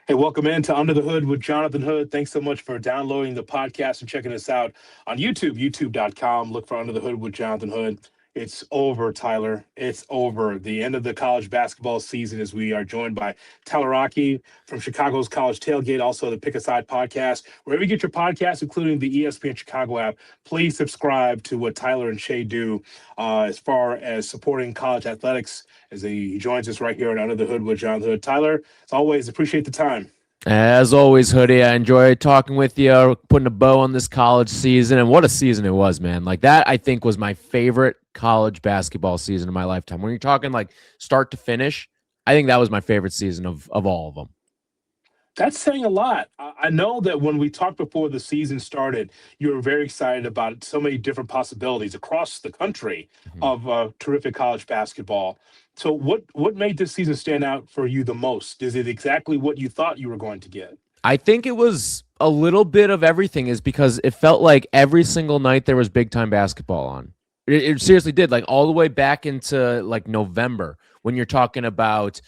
Hey, welcome into Under the Hood with Jonathan Hood. Thanks so much for downloading the podcast and checking us out on YouTube, youtube.com. Look for Under the Hood with Jonathan Hood. It's over, Tyler. It's over. The end of the college basketball season as we are joined by Tyler Rocky from Chicago's College Tailgate, also the Pick a Side podcast. Wherever you get your podcasts, including the ESPN Chicago app, please subscribe to what Tyler and Shay do as far as supporting college athletics as he joins us right here on Under the Hood with Jonathan Hood. Tyler, as always, appreciate the time. As always, Hoodie, I enjoy talking with you, putting a bow on this college season. And what a season it was, man. Like that, I think, was my favorite college basketball season of my lifetime. When you're talking like start to finish, I think that was my favorite season of all of them. That's saying a lot. I know that when we talked before the season started, you were very excited about so many different possibilities across the country Mhm. of terrific college basketball. So, what made this season stand out for you the most? Is it exactly what you thought you were going to get? I think it was a little bit of everything, is because it felt like every single night there was big time basketball on. It seriously did, like all the way back into like November when you're talking about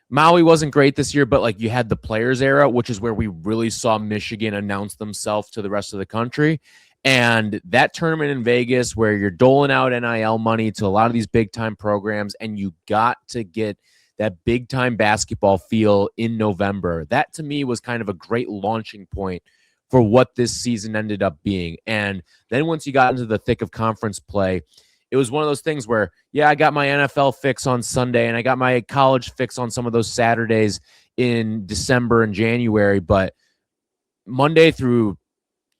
Maui wasn't great this year, but like you had the players era, which is where we really saw Michigan announce themselves to the rest of the country. And that tournament in Vegas where you're doling out NIL money to a lot of these big time programs, and you got to get that big time basketball feel in November. That to me was kind of a great launching point for what this season ended up being. And then once you got into the thick of conference play, it was one of those things where, yeah, I got my NFL fix on Sunday and I got my college fix on some of those Saturdays in December and January. But Monday through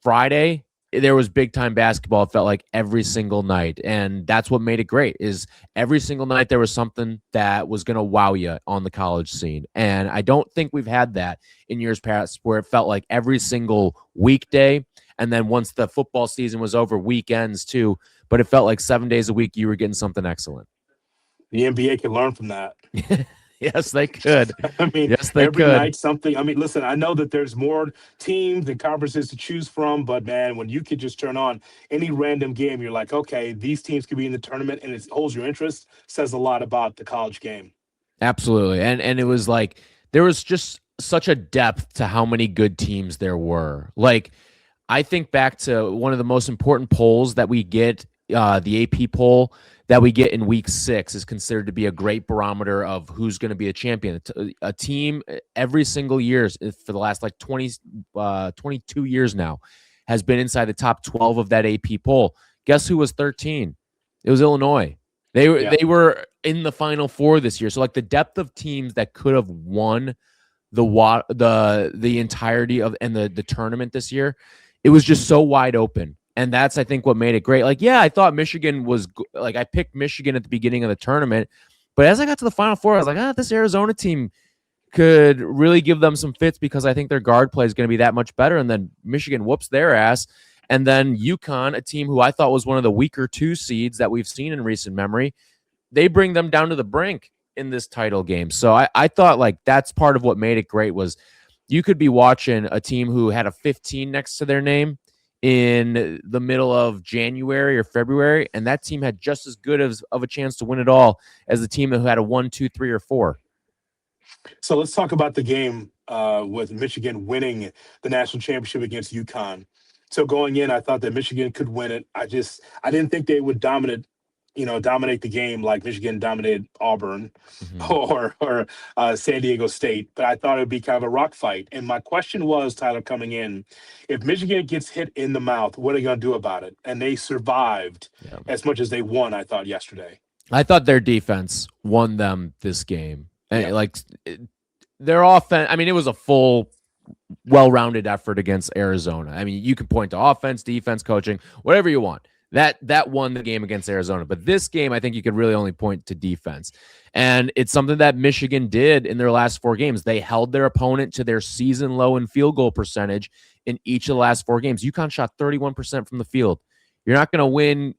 Friday, there was big time basketball. It felt like every single night. And that's what made it great, is every single night there was something that was going to wow you on the college scene. And I don't think we've had that in years past, where it felt like every single weekday. And then once the football season was over, weekends too. But it felt like 7 days a week you were getting something excellent. The NBA can learn from that. Yes, they could. I mean, Yes, they every could. night something. I mean, listen, I know that there's more teams and conferences to choose from, but man, when you could just turn on any random game, you're like, okay, these teams could be in the tournament and it holds your interest, says a lot about the college game. Absolutely. And it was like there was just such a depth to how many good teams there were. Like I think back to one of the most important polls that we get, the AP poll that we get in week 6 is considered to be a great barometer of who's going to be a champion. A team every single year for the last like 22 years now has been inside the top 12 of that AP poll. Guess who was 13? It was Illinois. Yeah. They were in the Final Four this year. So like the depth of teams that could have won the entirety of and the tournament this year, it was just so wide open. And that's, I think, what made it great. Like, yeah, I thought Michigan was like, I picked Michigan at the beginning of the tournament, but as I got to the Final Four, I was like, this Arizona team could really give them some fits, because I think their guard play is going to be that much better. And then Michigan whoops their ass. And then UConn, a team who I thought was one of the weaker 2 seeds that we've seen in recent memory, they bring them down to the brink in this title game. So I thought like that's part of what made it great, was you could be watching a team who had a 15 next to their name in the middle of January or February, and that team had just as good of a chance to win it all as the team that had a 1, 2, 3, or 4. So let's talk about the game with Michigan winning the national championship against UConn. So going in, I thought that Michigan could win it. I didn't think they would dominate the game like Michigan dominated Auburn Mm-hmm. or San Diego State. But I thought it would be kind of a rock fight. And my question was, Tyler, coming in, if Michigan gets hit in the mouth, what are they going to do about it? And they survived Yeah. as much as they won, I thought, yesterday. I thought their defense won them this game. Yeah. And like their offense, I mean, it was a full, well-rounded effort against Arizona. I mean, you can point to offense, defense, coaching, whatever you want. That won the game against Arizona. But this game, I think you could really only point to defense. And it's something that Michigan did in their last 4 games. They held their opponent to their season low in field goal percentage in each of the last 4 games. UConn shot 31% from the field. You're not going to win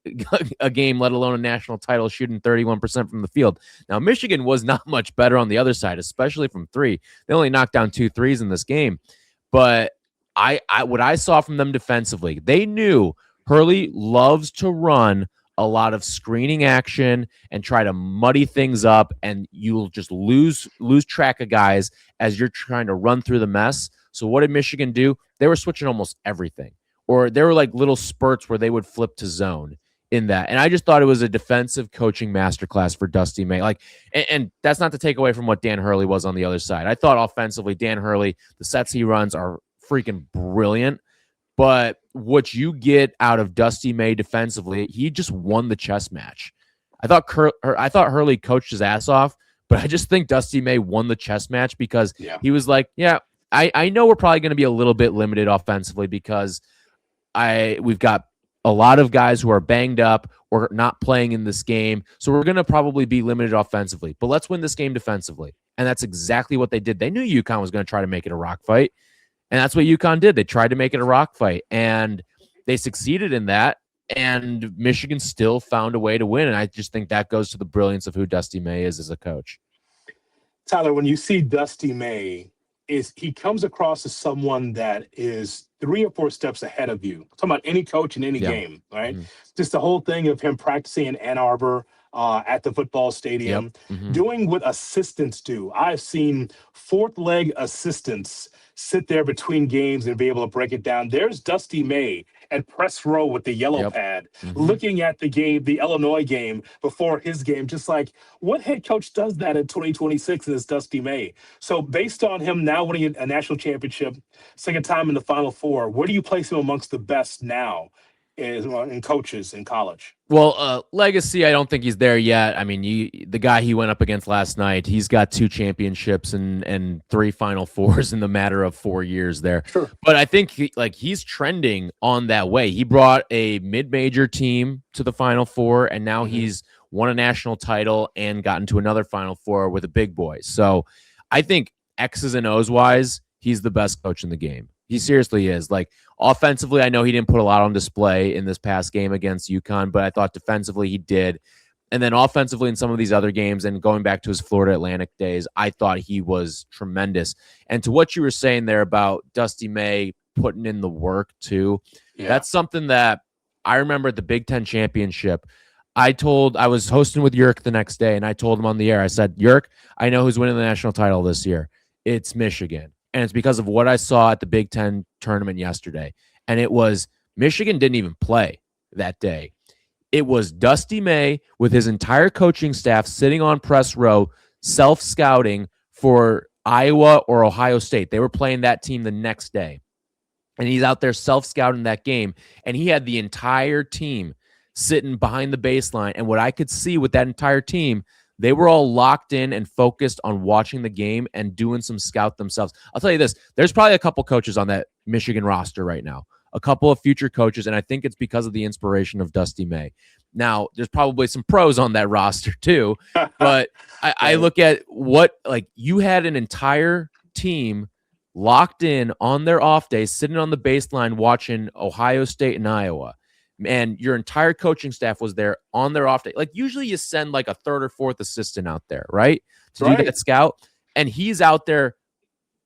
a game, let alone a national title, shooting 31% from the field. Now, Michigan was not much better on the other side, especially from 3. They only knocked down 2 threes in this game. But I what I saw from them defensively, they knew Hurley loves to run a lot of screening action and try to muddy things up, and you'll just lose track of guys as you're trying to run through the mess. So what did Michigan do? They were switching almost everything, or there were like little spurts where they would flip to zone in that. And I just thought it was a defensive coaching masterclass for Dusty May. Like, and that's not to take away from what Dan Hurley was on the other side. I thought offensively, Dan Hurley, the sets he runs are freaking brilliant. But what you get out of Dusty May defensively, he just won the chess match. I thought Hurley coached his ass off, but I just think Dusty May won the chess match because he was like, yeah, I know we're probably going to be a little bit limited offensively because we've got a lot of guys who are banged up or not playing in this game. So we're going to probably be limited offensively, but let's win this game defensively. And that's exactly what they did. They knew UConn was going to try to make it a rock fight. And that's what UConn did. They tried to make it a rock fight, and they succeeded in that. And Michigan still found a way to win. And I just think that goes to the brilliance of who Dusty May is as a coach. Tyler, when you see Dusty May, he comes across as someone that is 3 or 4 steps ahead of you. I'm talking about any coach in any game, right? Mm-hmm. Just the whole thing of him practicing in Ann Arbor at the football stadium, doing what assistants do. I've seen 4th leg assistants sit there between games and be able to break it down. There's Dusty May at press row with the yellow pad, looking at the game, the Illinois game before his game, just like what head coach does that in 2026 is Dusty May. So based on him now winning a national championship, second time in the Final Four, where do you place him amongst the best now in coaches in college? Well, legacy, I don't think he's there yet. I mean, the guy he went up against last night, he's got 2 championships and 3 Final Fours in the matter of 4 years there. Sure. But I think he's trending on that way. He brought a mid-major team to the Final Four, and now he's won a national title and gotten to another Final Four with the big boys. So I think X's and O's wise, he's the best coach in the game. He seriously is. Like, offensively, I know he didn't put a lot on display in this past game against UConn, but I thought defensively he did. And then offensively in some of these other games and going back to his Florida Atlantic days, I thought he was tremendous. And to what you were saying there about Dusty May putting in the work too, that's something that I remember at the Big Ten Championship. I was hosting with Yerk the next day, and I told him on the air, I said, Yerk, I know who's winning the national title this year. It's Michigan. And it's because of what I saw at the Big Ten tournament yesterday. And it was Michigan didn't even play that day. It was Dusty May with his entire coaching staff sitting on press row, self-scouting for Iowa or Ohio State. They were playing that team the next day. And he's out there self-scouting that game. And he had the entire team sitting behind the baseline. And what I could see with that entire team, they were all locked in and focused on watching the game and doing some scout themselves. I'll tell you this, there's probably a couple coaches on that Michigan roster right now, a couple of future coaches, and I think it's because of the inspiration of Dusty May. Now, there's probably some pros on that roster too, but I look at you had an entire team locked in on their off day, sitting on the baseline watching Ohio State and Iowa. And your entire coaching staff was there on their off day. Like, usually you send like a 3rd or 4th assistant out there, right? To do that scout. And he's out there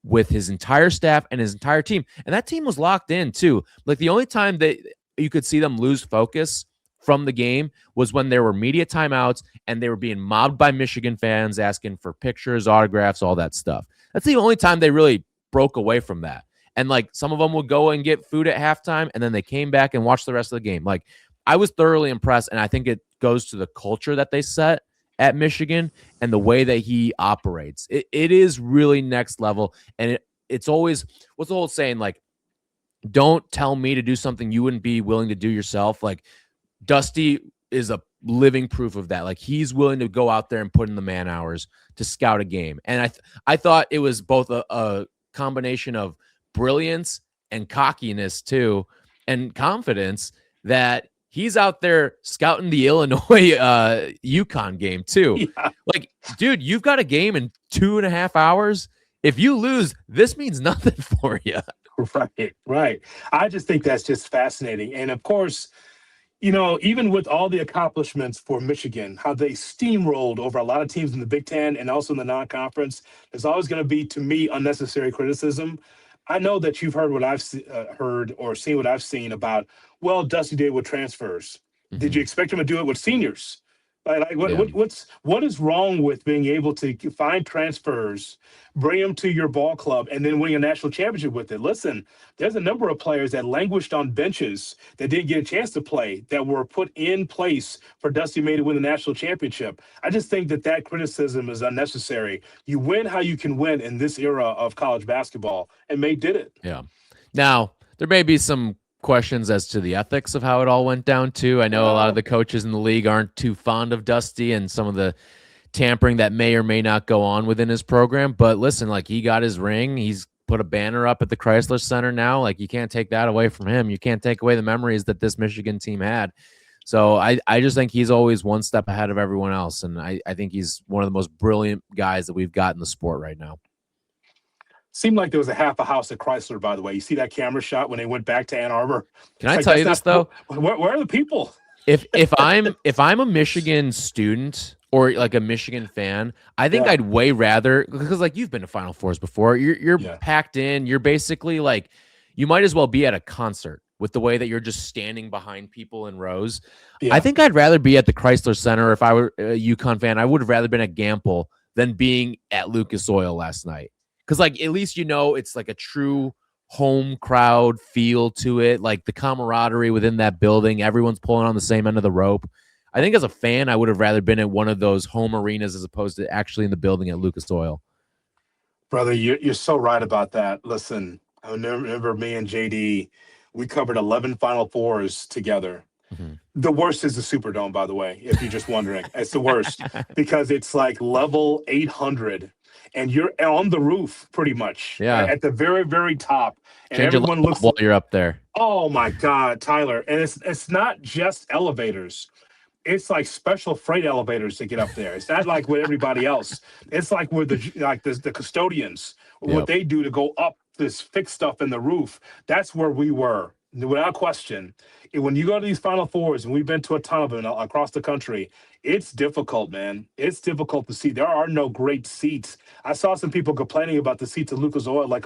with his entire staff and his entire team. And that team was locked in too. Like, the only time that you could see them lose focus from the game was when there were media timeouts and they were being mobbed by Michigan fans asking for pictures, autographs, all that stuff. That's the only time they really broke away from that. And like, some of them would go and get food at halftime, and then they came back and watched the rest of the game. Like, I was thoroughly impressed, and I think it goes to the culture that they set at Michigan and the way that he operates. It is really next level, and it's always, what's the old saying? Like, don't tell me to do something you wouldn't be willing to do yourself. Like, Dusty is a living proof of that. Like, he's willing to go out there and put in the man hours to scout a game. And I thought it was both a combination of brilliance and cockiness too, and confidence, that he's out there scouting the Illinois UConn game too. Like, dude, you've got a game in 2.5 hours. If you lose, this means nothing for you. Right. I just think that's just fascinating. And of course, even with all the accomplishments for Michigan, how they steamrolled over a lot of teams in the Big Ten and also in the non-conference, there's always going to be, to me, unnecessary criticism. I know that you've heard what I've heard or seen what I've seen about, well, Dusty did with transfers. Did Hmm. you expect him to do it with seniors? Like Yeah. what is wrong with being able to find transfers, bring them to your ball club, and then win a national championship with it? Listen, there's a number of players that languished on benches that didn't get a chance to play that were put in place for Dusty May to win the national championship. I just think that that criticism is unnecessary. You win how you can win in this era of college basketball, and May did it. Yeah. Now, there may be some questions as to the ethics of how it all went down, too. I know a lot of Well, the coaches in the league aren't too fond of Dusty and some of the tampering that may or may not go on within his program. But listen, like he got his ring. He's put a banner up at the Chrysler Center now. Like you can't take that away from him. You can't take away the memories that this Michigan team had. So I just think he's always one step ahead of everyone else. And I think he's one of the most brilliant guys that we've got in the sport right now. seemed like there was a half a house at Chrysler, by the way. You see that camera shot when they went back to Ann Arbor? Can It's I like, tell that's you this not, though? where are the people? If I'm a Michigan student or like a Michigan fan, I think Yeah. I'd way rather, because like you've been to Final Fours before. You're Yeah. packed in. You're basically like you might as well be at a concert with the way that you're just standing behind people in rows. I Yeah. think I'd rather be at the Chrysler Center. If I were a UConn fan, I would have rather been at Gamble than being at Lucas Oil last night. Because like at least it's like a true home crowd feel to it, like the camaraderie within that building. Everyone's pulling on the same end of the rope. I think as a fan, I would have rather been at one of those home arenas as opposed to actually in the building at Lucas Oil. Brother, you're so right about that. Listen, I remember me and JD, we covered 11 Final Fours together. Mm-hmm. The worst is the Superdome, by the way, if you're just wondering. It's the worst because it's like level 800 and you're on the roof pretty much Yeah. at the very, very top. And Change a everyone light looks, bulb while you're up there. oh my God, Tyler. And it's not just elevators. It's like special freight elevators to get up there. It's not like with everybody else. It's like with the custodians, what Yep. they do to go up this fixed stuff in the roof. That's where we were, without question. And when you go to these Final Fours, and we've been to a ton of them across the country, it's difficult, man. It's difficult to see. There are no great seats. I saw some people complaining about the seats at Lucas Oil, like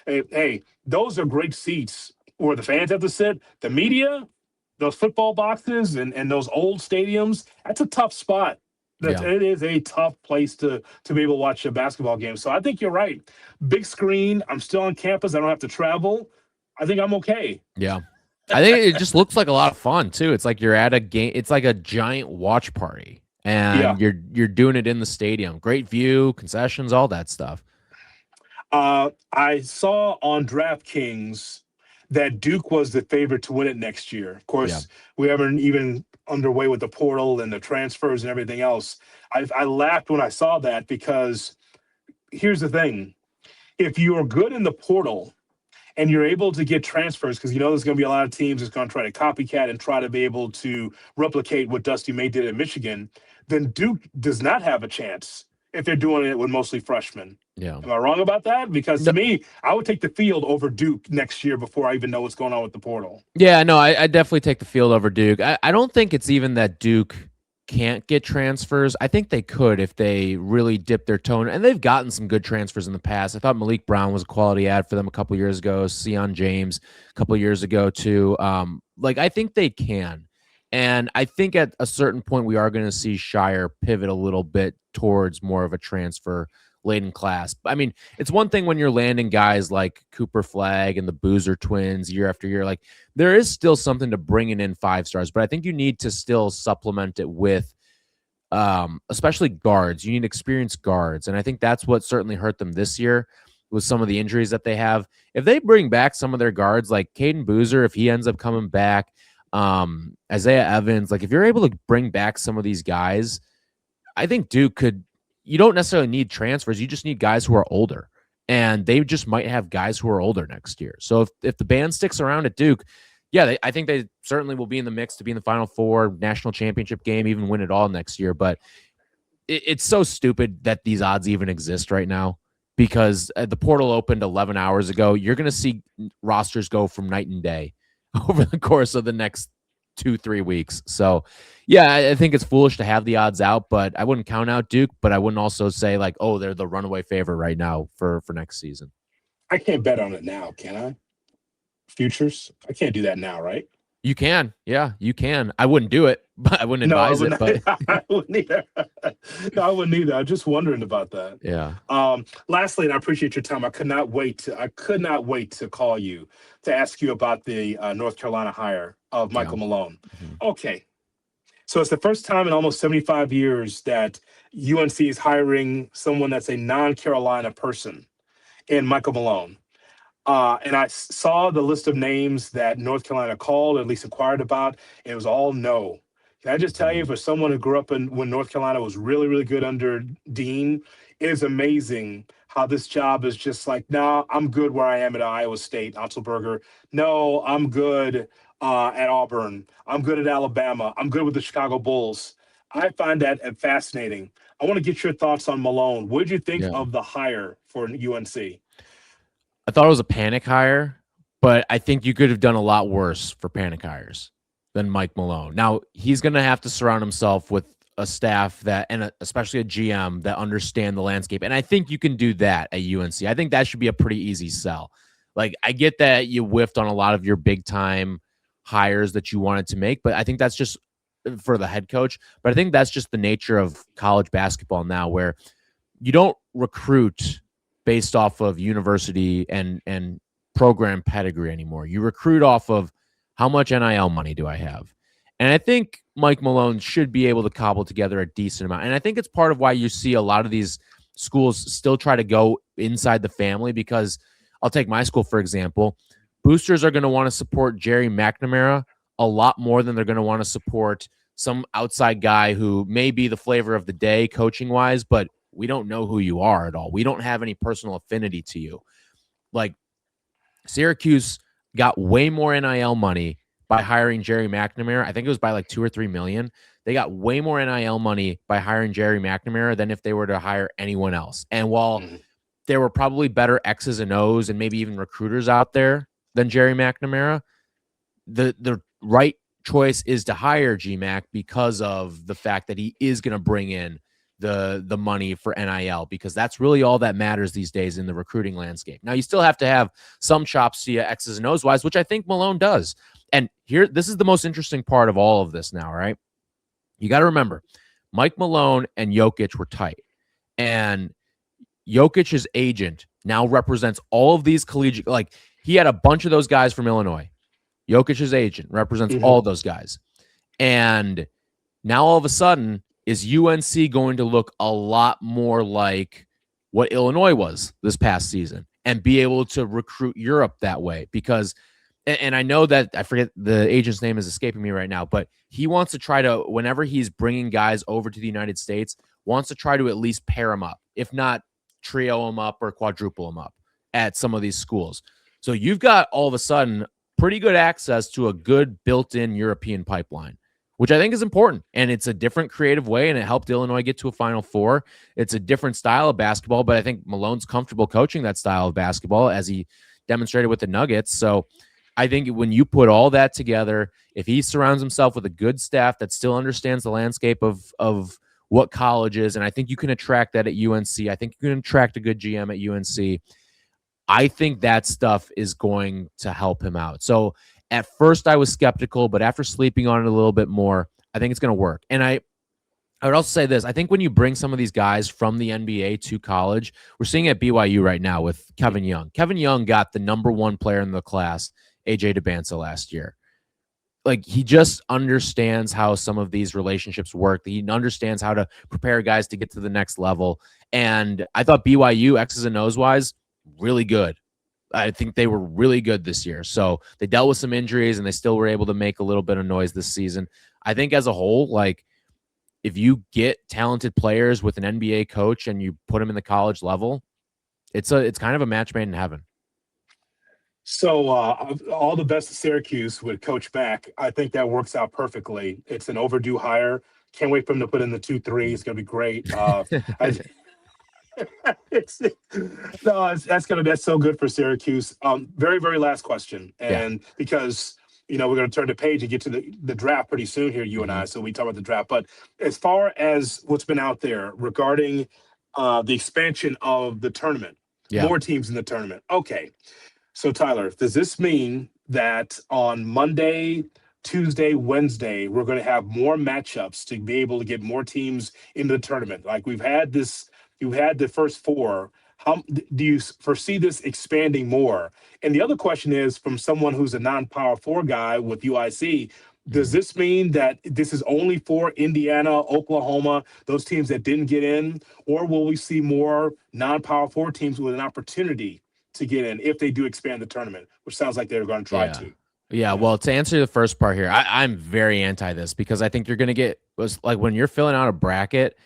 hey, those are great seats where the fans have to sit. The media, those football boxes and those old stadiums, that's a tough spot. Yeah. It is a tough place to be able to watch a basketball game. So I think you're right. Big screen. I'm still on campus. I don't have to travel. I think I'm okay. Yeah. I think it just looks like a lot of fun too. It's like you're at a game. It's like a giant watch party, Yeah. and you're doing it in the stadium. Great view, concessions, all that stuff. I saw on DraftKings that Duke was the favorite to win it next year. Of course, Yeah. we haven't even underway with the portal and the transfers and everything else. I laughed when I saw that because here's the thing. If you're good in the portal and you're able to get transfers, because there's going to be a lot of teams that's going to try to copycat and try to be able to replicate what Dusty May did at Michigan, then Duke does not have a chance if they're doing it with mostly freshmen. Yeah. Am I wrong about that? Because to me, I would take the field over Duke next year before I even know what's going on with the portal. Yeah, no, I definitely take the field over Duke. I don't think it's even that Duke can't get transfers. I think they could if they really dip their toe in, and they've gotten some good transfers in the past. I thought Malik Brown was a quality ad for them a couple years ago. Sion James a couple years ago too. I think they can, and I think at a certain point we are going to see Shire pivot a little bit towards more of a transfer laden class. I mean, it's one thing when you're landing guys like Cooper Flagg and the Boozer twins year after year. Like there is still something to bringing in 5-stars, but I think you need to still supplement it with especially guards. You need experienced guards. And I think that's what certainly hurt them this year with some of the injuries that they have. If they bring back some of their guards, like Caden Boozer, if he ends up coming back, Isaiah Evans, like if you're able to bring back some of these guys, I think Duke could. You don't necessarily need transfers. You just need guys who are older, and they just might have guys who are older next year. So if the band sticks around at Duke, yeah, I think they certainly will be in the mix to be in the Final Four, national championship game, even win it all next year. But it's so stupid that these odds even exist right now because the portal opened 11 hours ago. You're going to see rosters go from night and day over the course of the next 2-3 weeks. So yeah, I think it's foolish to have the odds out, but I wouldn't count out Duke, but I wouldn't also say like, oh, they're the runaway favorite right now for next season. I can't bet on it now, can I? Futures? I can't do that now, right? You can. Yeah, you can. I wouldn't do it, but I wouldn't No, I advise would it, not. but I wouldn't either. No, I wouldn't either. I'm just wondering about that. yeah. Lastly, and I appreciate your time. I could not wait to call you to ask you about the North Carolina hire of Yeah. Michael Malone. Mhm. Okay, so it's the first time in almost 75 years that UNC is hiring someone that's a non-Carolina person in Michael Malone. And I saw the list of names that North Carolina called, at least inquired about, and it was all no. Can I just tell you, Mhm. for someone who grew up in when North Carolina was really, really good under Dean, it is amazing how this job is just like, nah, I'm good where I am at Iowa State, Otzelberger. No, I'm good at Auburn. I'm good at Alabama. I'm good with the Chicago Bulls. I find that fascinating. I want to get your thoughts on Malone. What did you think Yeah. of the hire for UNC? I thought it was a panic hire, but I think you could have done a lot worse for panic hires than Mike Malone. Now, he's going to have to surround himself with a staff that, and especially a GM that understand the landscape. And I think you can do that at UNC. I think that should be a pretty easy sell. Like, I get that you whiffed on a lot of your big time hires that you wanted to make, but I think that's just for the head coach. But I think that's just the nature of college basketball now, where you don't recruit based off of university and program pedigree anymore. You recruit off of how much NIL money do I have? And I think Mike Malone should be able to cobble together a decent amount. And I think it's part of why you see a lot of these schools still try to go inside the family, because I'll take my school, for example. Boosters are going to want to support Jerry McNamara a lot more than they're going to want to support some outside guy who may be the flavor of the day coaching wise, but we don't know who you are at all. We don't have any personal affinity to you. Like, Syracuse got way more NIL money by hiring Jerry McNamara. I think it was by like 2 or 3 million. They got way more NIL money by hiring Jerry McNamara than if they were to hire anyone else. And while Mhm. there were probably better X's and O's and maybe even recruiters out there than Jerry McNamara, the right choice is to hire GMAC because of the fact that he is going to bring in the money for NIL, because that's really all that matters these days in the recruiting landscape. Now, you still have to have some chops to you X's and O's wise, which I think Malone does. And here, this is the most interesting part of all of this now, right? You got to remember, Mike Malone and Jokic were tight. And Jokic's agent now represents all of these collegiate, like, he had a bunch of those guys from Illinois. Jokic's agent represents Mhm. all those guys. And now all of a sudden, is UNC going to look a lot more like what Illinois was this past season and be able to recruit Europe that way? Because, and I know that I forget the agent's name is escaping me right now, but he wants to try to, whenever he's bringing guys over to the United States, wants to try to at least pair them up, if not trio them up or quadruple them up at some of these schools. So you've got all of a sudden pretty good access to a good built-in European pipeline, which I think is important. And it's a different creative way, and it helped Illinois get to a Final Four. It's a different style of basketball, but I think Malone's comfortable coaching that style of basketball, as he demonstrated with the Nuggets. So I think when you put all that together, if he surrounds himself with a good staff that still understands the landscape of what college is, and I think you can attract that at UNC. I think you can attract a good GM at UNC. I think that stuff is going to help him out. So at first I was skeptical, but after sleeping on it a little bit more, I think it's going to work. And I would also say this. I think when you bring some of these guys from the NBA to college, we're seeing it at BYU right now with Kevin Young. Kevin Young got the #1 player in the class, AJ DeBanza, last year. Like, he just understands how some of these relationships work. He understands how to prepare guys to get to the next level. And I thought BYU, X's and O's wise, really good. I think they were really good this year. So they dealt with some injuries and they still were able to make a little bit of noise this season. I think as a whole, like, if you get talented players with an NBA coach and you put them in the college level, it's kind of a match made in heaven. So, all the best to Syracuse with Coach Mack. I think that works out perfectly. It's an overdue hire. Can't wait for him to put in the 2 3. It's going to be great. I, it's, no, that's so good for Syracuse. Very, very last question, Yeah. and because we're going to turn the page and get to the draft pretty soon here, you and Mhm. I. So we talk about the draft, but as far as what's been out there regarding the expansion of the tournament, Yeah. more teams in the tournament. Okay, so Tyler, does this mean that on Monday Tuesday, Wednesday, we're going to have more matchups to be able to get more teams into the tournament. Like you had the first four. How do you foresee this expanding more? And the other question is from someone who's a non-power four guy with UIC, does this mean that this is only for Indiana, Oklahoma, those teams that didn't get in? Or will we see more non-power four teams with an opportunity to get in if they do expand the tournament, which sounds like they're going to try Yeah. to? Yeah, Yeah. well, to answer the first part here, I'm very anti this because I think you're going to get like when you're filling out a bracket,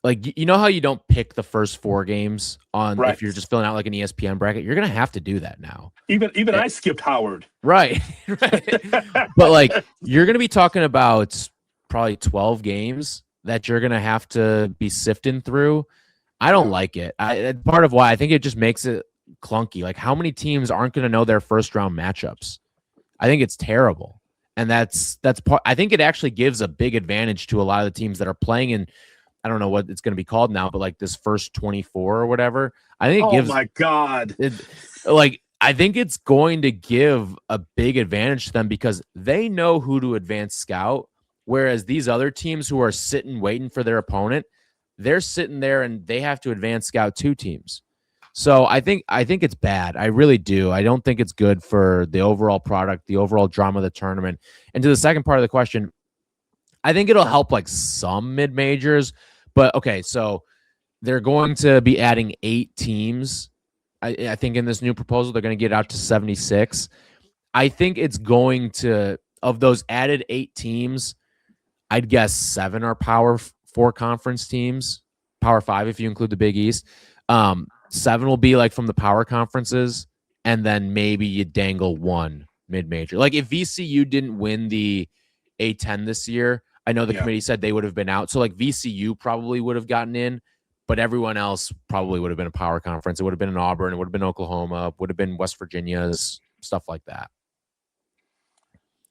like you know how you don't pick the first four games on if Right. you're just filling out like an ESPN bracket, you're going to have to do that now. Even Eh, I skipped Howard. right. Right. But like you're going to be talking about probably 12 games that you're going to have to be sifting through. I don't like it. Part of why I think it just makes it clunky. Like how many teams aren't going to know their first round matchups? I think it's terrible. And that's part. I think it actually gives a big advantage to a lot of the teams that are playing in, I don't know what it's going to be called now, but like this first 24 or whatever. I think it Oh gives my God. like I think it's going to give a big advantage to them because they know who to advance scout, whereas these other teams who are sitting waiting for their opponent, they're sitting there and they have to advance scout two teams. So I think it's bad. I really do. I don't think it's good for the overall product, the overall drama of the tournament. And to the second part of the question, I think it'll help like some mid majors, but okay, so they're going to be adding 8 teams. I think in this new proposal, they're going to get out to 76. I think it's going to, of those added 8 teams, I'd guess 7 are Power 4 conference teams, Power 5 if you include the Big East. 7 will be like from the power conferences, and then maybe you dangle 1 mid-major. Like if VCU didn't win the A10 this year, I know the committee said they would have been out. So like VCU probably would have gotten in, but everyone else probably would have been a power conference. It would have been in Auburn. It would have been Oklahoma. Would have been West Virginia's, stuff like that.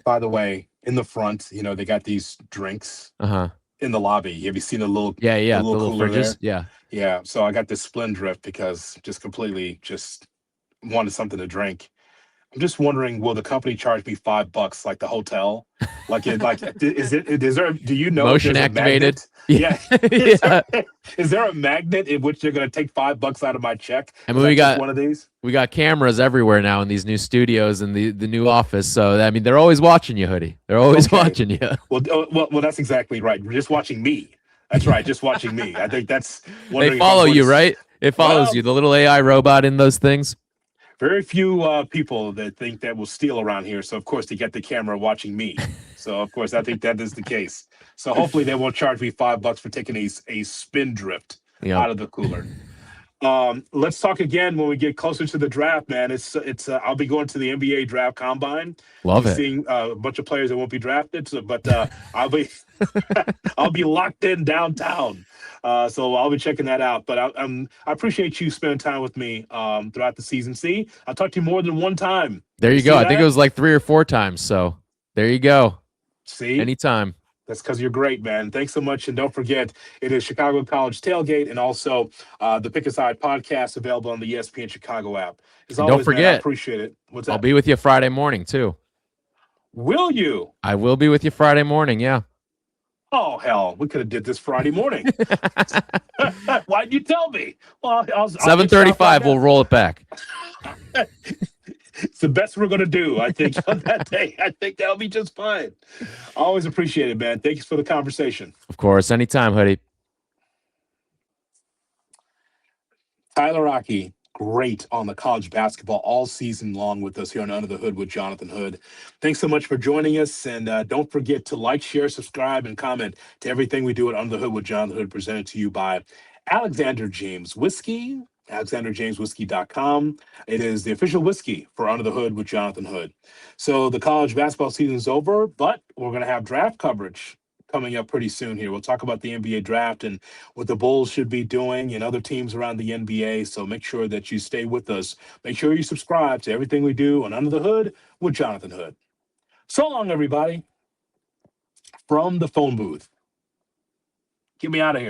By the way, in the front, they got these drinks in the lobby. Have you seen the little the little cooler fridges? there? Yeah. So I got this Splendrift because just completely just wanted something to drink. I'm just wondering, will the company charge me $5 like the hotel? Like is there do you know motion if there's activated? A magnet? Yeah. Is there a magnet in which they're going to take $5 out of my check? I mean, we got one of these. We got cameras everywhere now in these new studios and the new office. So I mean, they're always watching you, Hoodie. They're always watching you. Well, that's exactly right. You're just watching me. That's right, just watching me. I think that's. They follow you, right? It follows you. The little AI robot in those things. Very few people that think that will steal around here. So of course they get the camera watching me. So of course I think that is the case. So hopefully they won't charge me $5 for taking a spin drift out of the cooler. Let's talk again when we get closer to the draft, man. It's I'll be going to the NBA draft combine. Love it. Seeing a bunch of players that won't be drafted, but I'll be I'll be locked in downtown. So I'll be checking that out. But I appreciate you spending time with me throughout the season. See, I talked to you more than one time. There you go. I think it was like 3 or 4 times. So there you go. See, anytime. That's because you're great, man. Thanks so much. And don't forget, it is Chicago College Tailgate and also the Pick a Side podcast available on the ESPN Chicago app. As always, don't forget, man, I appreciate it. What's that? I'll be with you Friday morning, too. Will you? I will be with you Friday morning, yeah. Oh, hell, we could have did this Friday morning. Why'd you tell me? Well, 7:35, we'll roll it back. It's the best we're going to do, I think, on that day. I think that'll be just fine. Always appreciate it, man. Thanks for the conversation. Of course. Anytime, Hoodie. Tyler Rocky, great on the college basketball all season long with us here on Under the Hood with Jonathan Hood. Thanks so much for joining us. And don't forget to like, share, subscribe, and comment to everything we do at Under the Hood with Jonathan Hood, presented to you by Alexander James Whiskey. AlexanderJamesWhiskey.com. It is the official whiskey for Under the Hood with Jonathan Hood. So the college basketball season is over, but we're going to have draft coverage coming up pretty soon here. We'll talk about the NBA draft and what the Bulls should be doing and other teams around the NBA. So make sure that you stay with us. Make sure you subscribe to everything we do on Under the Hood with Jonathan Hood. So long, everybody. From the phone booth. Get me out of here.